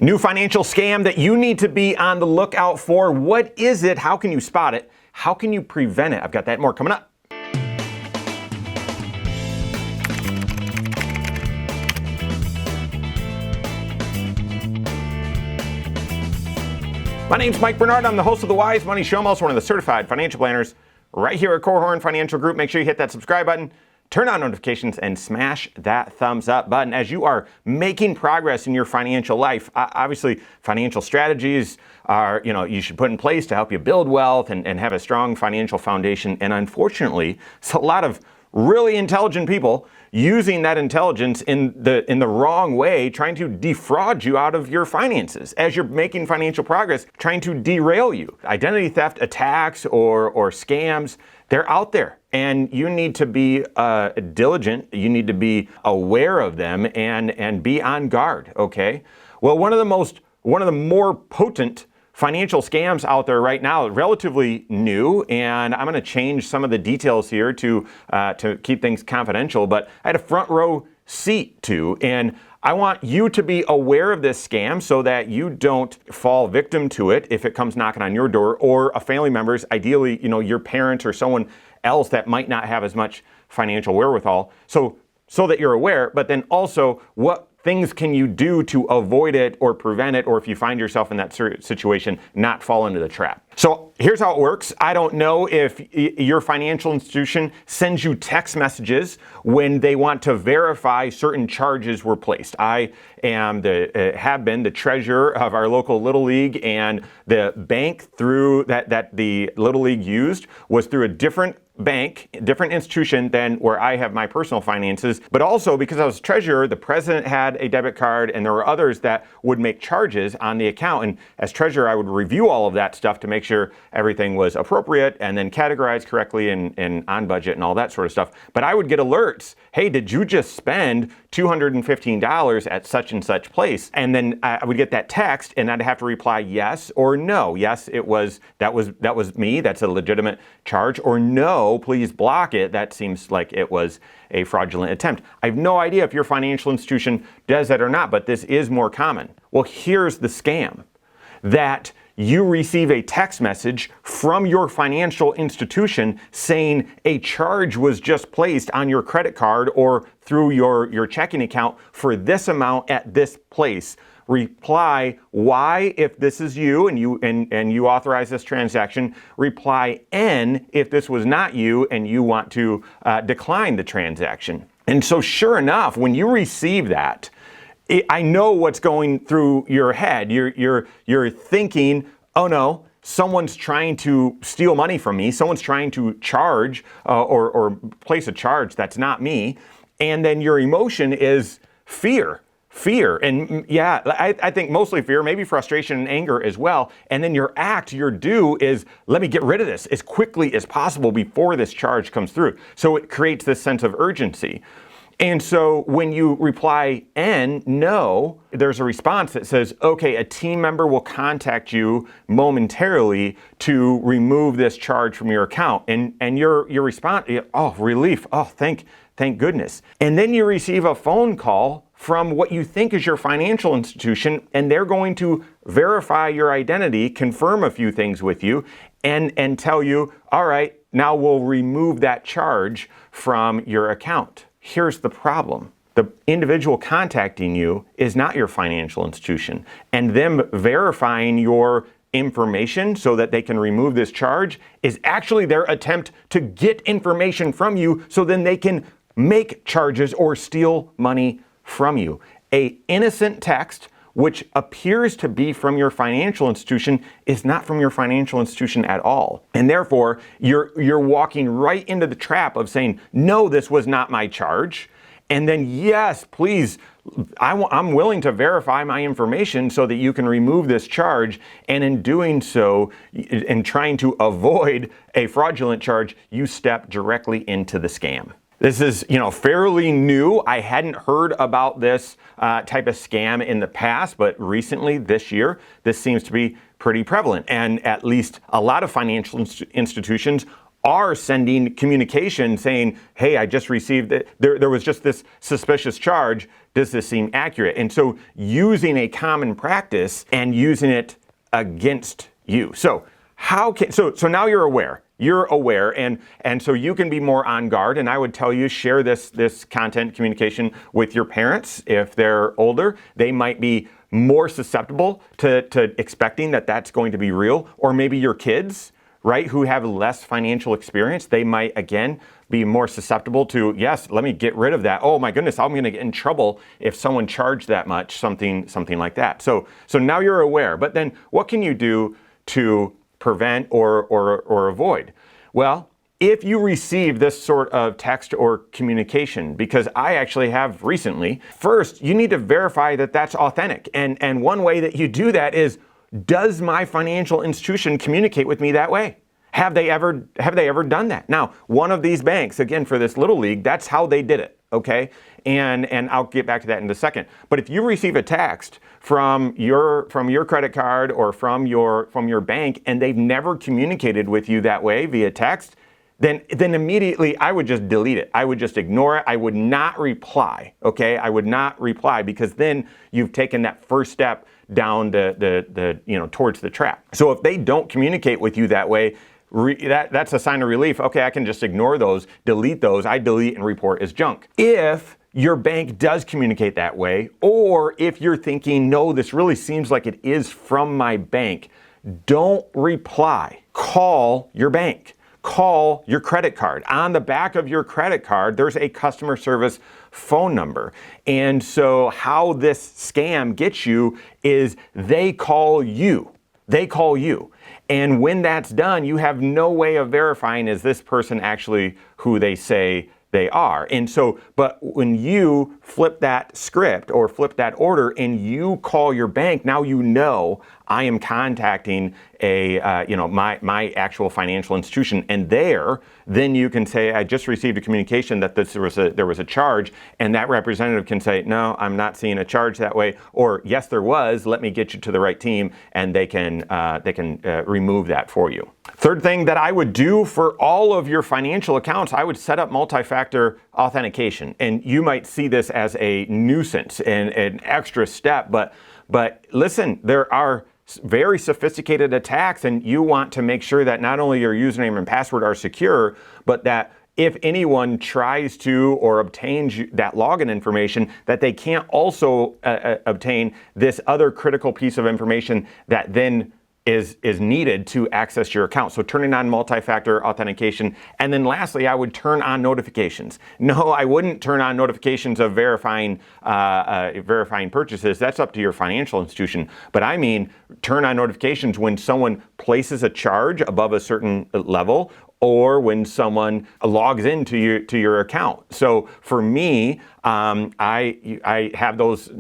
New financial scam that you need to be on the lookout for. What is it? How can you spot it? How can you prevent it? I've got that and more coming up. My name's Mike Bernard. I'm the host of the Wise Money Show. I'm also one of the certified financial planners right here at Korhorn Financial Group. Make sure you hit that subscribe button, turn on notifications, and smash that thumbs up button as you are making progress in your financial life. Obviously, financial strategies are, you should put in place to help you build wealth and have a strong financial foundation. And unfortunately, it's a lot of really intelligent people using that intelligence in the wrong way, trying to defraud you out of your finances as you're making financial progress, trying to derail you. Identity theft attacks or scams, they're out there, and you need to be diligent. You need to be aware of them and be on guard. Okay. Well, one of the more potent financial scams out there right now, relatively new, and I'm going to change some of the details here to keep things confidential, but I had a front row seat to, and I want you to be aware of this scam so that you don't fall victim to it if it comes knocking on your door, or a family member's, ideally, your parents or someone else that might not have as much financial wherewithal, so that you're aware. But then also, what things can you do to avoid it or prevent it, or if you find yourself in that situation, not fall into the trap? So here's how it works. I don't know if your financial institution sends you text messages when they want to verify certain charges were placed. I am have been the treasurer of our local Little League, and the bank through that the Little League used was through a different bank, different institution than where I have my personal finances. But also, because I was treasurer, the president had a debit card, and there were others that would make charges on the account. And as treasurer, I would review all of that stuff to make sure everything was appropriate and then categorized correctly and on budget and all that sort of stuff. But I would get alerts. Hey, did you just spend $215 at such and such place? And then I would get that text, and I'd have to reply yes or no. Yes, that was me. That's a legitimate charge. Or no, please block it. That seems like it was a fraudulent attempt. I have no idea if your financial institution does that or not, but this is more common. Well, here's the scam. That you receive a text message from your financial institution saying a charge was just placed on your credit card or through your checking account for this amount at this place. Reply Y if this is you and you authorize this transaction. Reply N if this was not you and you want to decline the transaction. And so sure enough, when you receive that, I know what's going through your head. You're thinking, oh no, someone's trying to steal money from me. Someone's trying to charge or place a charge that's not me. And then your emotion is fear. And yeah, I think mostly fear, maybe frustration and anger as well. And then your do is, let me get rid of this as quickly as possible before this charge comes through. So it creates this sense of urgency. And so when you reply N, no, there's a response that says, okay, a team member will contact you momentarily to remove this charge from your account. And your response, oh, relief, oh, thank goodness. And then you receive a phone call from what you think is your financial institution, and they're going to verify your identity, confirm a few things with you, and tell you, all right, now we'll remove that charge from your account. Here's the problem. The individual contacting you is not your financial institution, and them verifying your information so that they can remove this charge is actually their attempt to get information from you so then they can make charges or steal money from you. An innocent text which appears to be from your financial institution is not from your financial institution at all. And therefore, you're walking right into the trap of saying, no, this was not my charge. And then, yes, please, I'm willing to verify my information so that you can remove this charge. And in doing so, in trying to avoid a fraudulent charge, you step directly into the scam. This is, fairly new. I hadn't heard about this type of scam in the past, but recently, this year, this seems to be pretty prevalent. And at least a lot of financial institutions are sending communication saying, hey, I just received it. There was just this suspicious charge. Does this seem accurate? And so using a common practice and using it against you. So so now you're aware. You're aware, and so you can be more on guard. And I would tell you, share this content communication with your parents. If they're older, they might be more susceptible to expecting that that's going to be real. Or maybe your kids, right, who have less financial experience, they might, again, be more susceptible to, yes, let me get rid of that. Oh my goodness, I'm going to get in trouble if someone charged that much, something like that. So now you're aware. But then what can you do to prevent or avoid? Well, if you receive this sort of text or communication, because I actually have recently, first, you need to verify that that's authentic. And one way that you do that is, does my financial institution communicate with me that way? Have they ever done that? Now, one of these banks, again, for this little league, that's how they did it, okay? And I'll get back to that in a second. But if you receive a text from your credit card or from your bank and they've never communicated with you that way via text, then immediately I would just delete it. I would just ignore it. I would not reply, okay? I would not reply, because then you've taken that first step down towards the trap. So if they don't communicate with you that way, that's a sign of relief. Okay, I can just ignore those, delete those. I delete and report as junk. If your bank does communicate that way, or if you're thinking, no, this really seems like it is from my bank, don't reply. Call your bank. Call your credit card. On the back of your credit card, there's a customer service phone number. And so how this scam gets you is they call you. They call you. And when that's done, you have no way of verifying, is this person actually who they say they are? And so, but when you flip that script or flip that order and you call your bank, now you know I am contacting my actual financial institution, and then you can say, I just received a communication that there was a charge, and that representative can say, no, I'm not seeing a charge that way, or yes, there was. Let me get you to the right team, and they can remove that for you. Third thing that I would do for all of your financial accounts, I would set up multi-factor authentication, and you might see this as a nuisance and an extra step, but listen, there are very sophisticated attacks, and you want to make sure that not only your username and password are secure, but that if anyone tries to or obtains that login information, that they can't also obtain this other critical piece of information that then is needed to access your account. So turning on multi-factor authentication. And then lastly, I would turn on notifications. No, I wouldn't turn on notifications of verifying purchases. That's up to your financial institution. But I mean, turn on notifications when someone places a charge above a certain level, or when someone logs into your account. So for me, I have those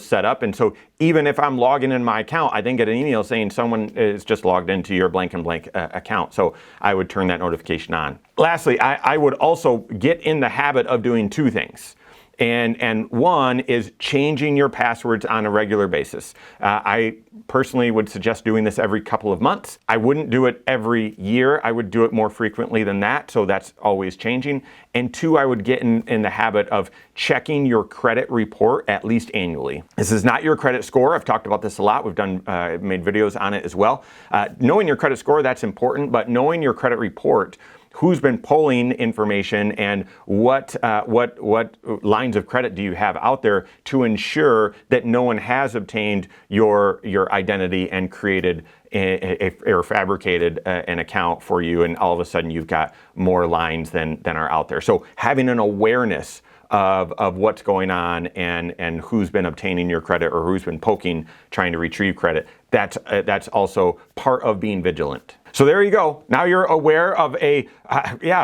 set up, and so even if I'm logging in my account, I then get an email saying someone is just logged into your blank and blank account. So I would turn that notification on. Lastly, I would also get in the habit of doing two things. And one is changing your passwords on a regular basis. I personally would suggest doing this every couple of months. I wouldn't do it every year. I would do it more frequently than that, so that's always changing. And two, I would get in the habit of checking your credit report at least annually. This is not your credit score. I've talked about this a lot. We've made videos on it as well. Knowing your credit score, that's important, but knowing your credit report, who's been pulling information, and what lines of credit do you have out there to ensure that no one has obtained your identity and created or fabricated an account for you, and all of a sudden you've got more lines than are out there. So having an awareness of what's going on and who's been obtaining your credit or who's been poking, trying to retrieve credit, that's also part of being vigilant. So there you go. Now you're aware of a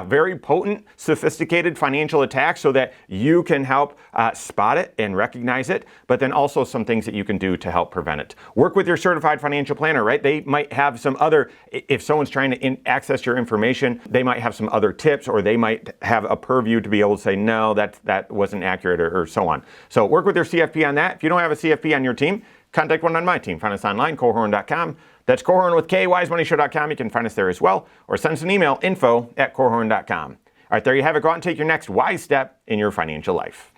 very potent, sophisticated financial attack, so that you can help spot it and recognize it, but then also some things that you can do to help prevent it. Work with your certified financial planner, right? They might have some other, if someone's trying to access your information, they might have some other tips, or they might have a purview to be able to say, no, that wasn't accurate, or so on. So work with your CFP on that. If you don't have a CFP on your team, contact one on my team. Find us online, Korhorn.com. That's Korhorn with K, wisemoneyshow.com. You can find us there as well, or send us an email, info@korhorn.com. All right, there you have it. Go out and take your next wise step in your financial life.